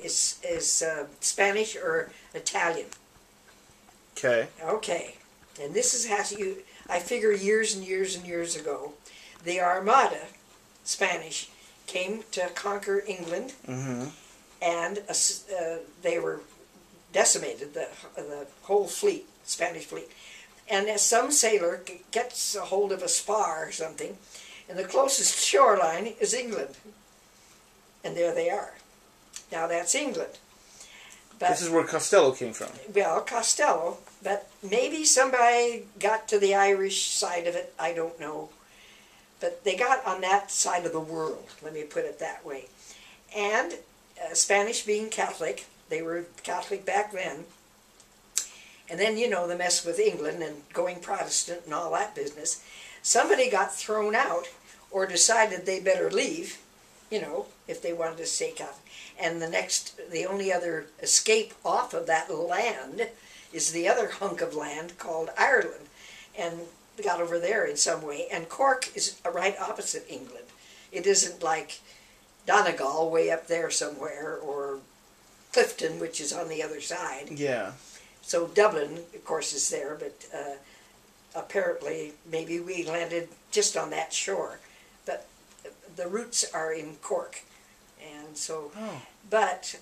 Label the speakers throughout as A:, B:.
A: is Spanish or Italian.
B: Okay.
A: Okay, and this is how I figure years and years and years ago, the Armada, Spanish, came to conquer England, and they were decimated, the whole fleet, Spanish fleet. And as some sailor gets a hold of a spar or something, and the closest shoreline is England. And there they are. Now that's England. But,
B: this is where Costello came from.
A: Well, Costello, but maybe somebody got to the Irish side of it, I don't know. But they got on that side of the world, let me put it that way. And Spanish being Catholic, they were Catholic back then. And then, you know, the mess with England and going Protestant and all that business. Somebody got thrown out or decided they better leave, you know, if they wanted to stay Catholic. And the only other escape off of that land is the other hunk of land called Ireland. And got over there in some way. And Cork is right opposite England. It isn't like Donegal way up there somewhere, or Clifton, which is on the other side.
B: Yeah.
A: So Dublin, of course, is there, but apparently maybe we landed just on that shore. But the roots are in Cork. And so, but...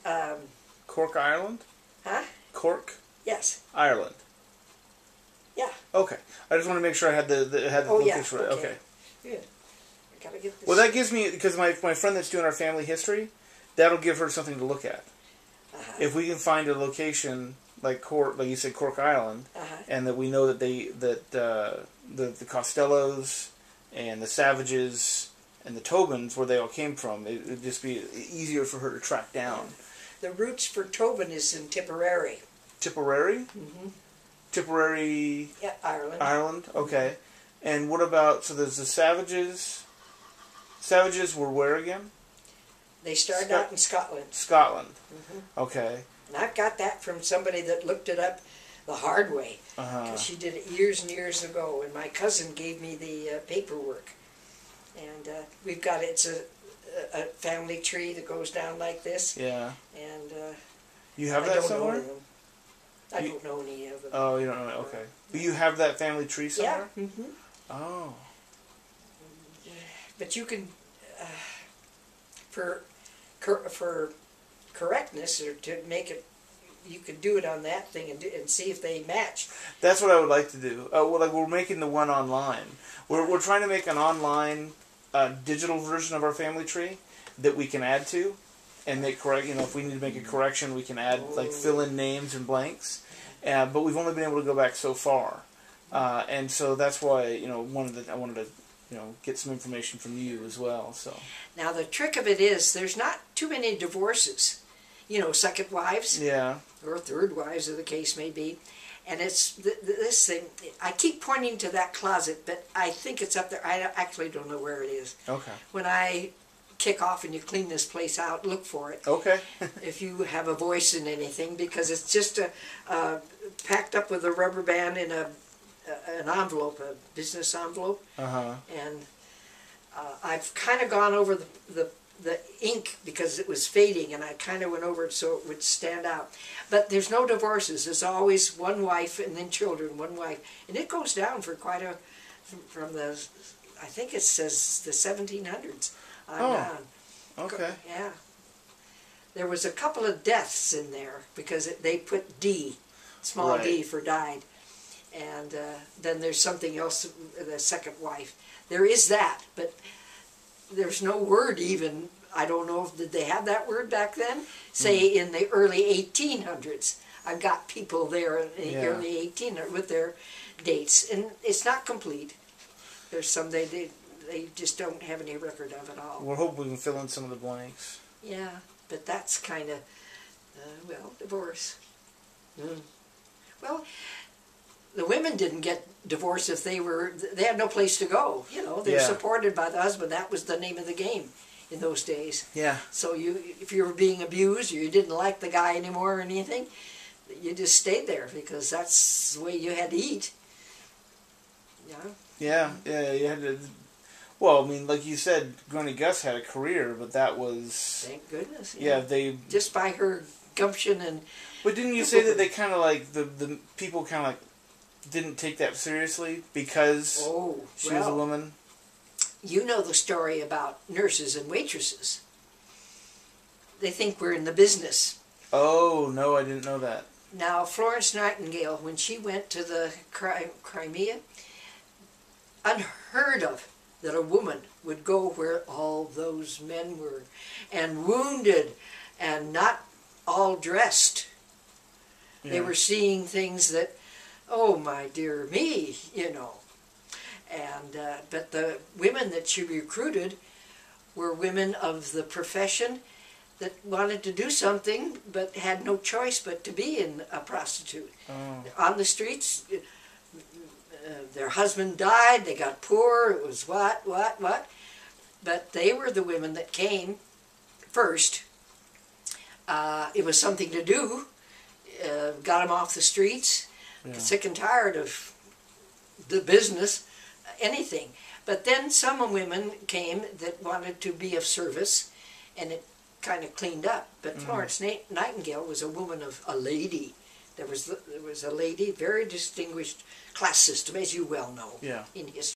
B: Cork, Ireland?
A: Huh?
B: Cork?
A: Yes.
B: Ireland?
A: Yeah.
B: Okay. I just want to make sure I had the location right. Okay.
A: Good. I gotta get this.
B: Well, that gives me, because my friend that's doing our family history, that'll give her something to look at. If we can find a location like Cork, like you said, Cork Island, and that we know that the Costellos and the Savages and the Tobins, where they all came from, it would just be easier for her to track down.
A: The roots for Tobin is in Tipperary.
B: Tipperary? Mm-hmm. Tipperary...
A: Yeah, Ireland.
B: Ireland? Okay. And what about, so there's the Savages. Savages were where again?
A: They started out in Scotland.
B: Scotland. Okay.
A: And I've got that from somebody that looked it up the hard way. Because she did it years and years ago. And my cousin gave me the paperwork. And we've got, it's a family tree that goes down like this.
B: Yeah.
A: And
B: you have that somewhere?
A: I don't know any of them.
B: Oh, you don't know. Okay. But you have that family tree somewhere?
A: Yeah.
B: Oh.
A: But you can, for correctness, or to make it, you could do it on that thing and see if they match.
B: That's what I would like to do. Well, like we're making the one online. We're trying to make an online digital version of our family tree that we can add to. And make correct, you know, if we need to make a correction, we can add, like, fill in names and blanks. But we've only been able to go back so far, and so that's why, you know, I wanted to, you know, get some information from you as well. So
A: now the trick of it is there's not too many divorces, you know, second wives, or third wives, as the case may be, and it's this thing. I keep pointing to that closet, but I think it's up there. I actually don't know where it is.
B: Okay.
A: When I kick off and you clean this place out, look for it.
B: Okay.
A: If you have a voice in anything, because it's just packed up with a rubber band in an envelope, a business envelope. And I've kind of gone over the ink because it was fading, and I kind of went over it so it would stand out. But there's no divorces. There's always one wife and then children, one wife. And it goes down for quite a, from the, I think it says the 1700s. On.
B: Okay.
A: Yeah. There was a couple of deaths in there because they put D, small d for died. And then there's something else, the second wife. There is that, but there's no word even, I don't know, did they have that word back then? Say in the early 1800s. I've got people there in the early 1800s with their dates. And it's not complete. There's some they just don't have any record of it all.
B: We're hoping we can fill in some of the blanks.
A: Yeah, but that's kind of, well, divorce. Well, the women didn't get divorced if they had no place to go. You know, they're supported by the husband. That was the name of the game in those days.
B: Yeah.
A: So if you were being abused or you didn't like the guy anymore or anything, you just stayed there because that's the way you had to eat. Yeah.
B: Yeah, you had to. Well, I mean, like you said, Granny Gus had a career, but that was...
A: Thank goodness.
B: Yeah, they...
A: Just by her gumption and...
B: But didn't you say that they kind of like, the people kind of like didn't take that seriously because she was a woman?
A: You know the story about nurses and waitresses. They think we're in the business.
B: Oh, no, I didn't know that.
A: Now, Florence Nightingale, when she went to the Crimea, unheard of that a woman would go where all those men were, and wounded, and not all dressed. Yeah. They were seeing things that, oh my dear me, you know. And but the women that she recruited were women of the profession that wanted to do something but had no choice but to be a prostitute. On the streets, their husband died, they got poor, it was what. But they were the women that came first. It was something to do, got them off the streets, sick and tired of the business, anything. But then some women came that wanted to be of service, and it kind of cleaned up. But Florence Nightingale was a woman of a lady. There was a lady, very distinguished class system, as you well know, in history.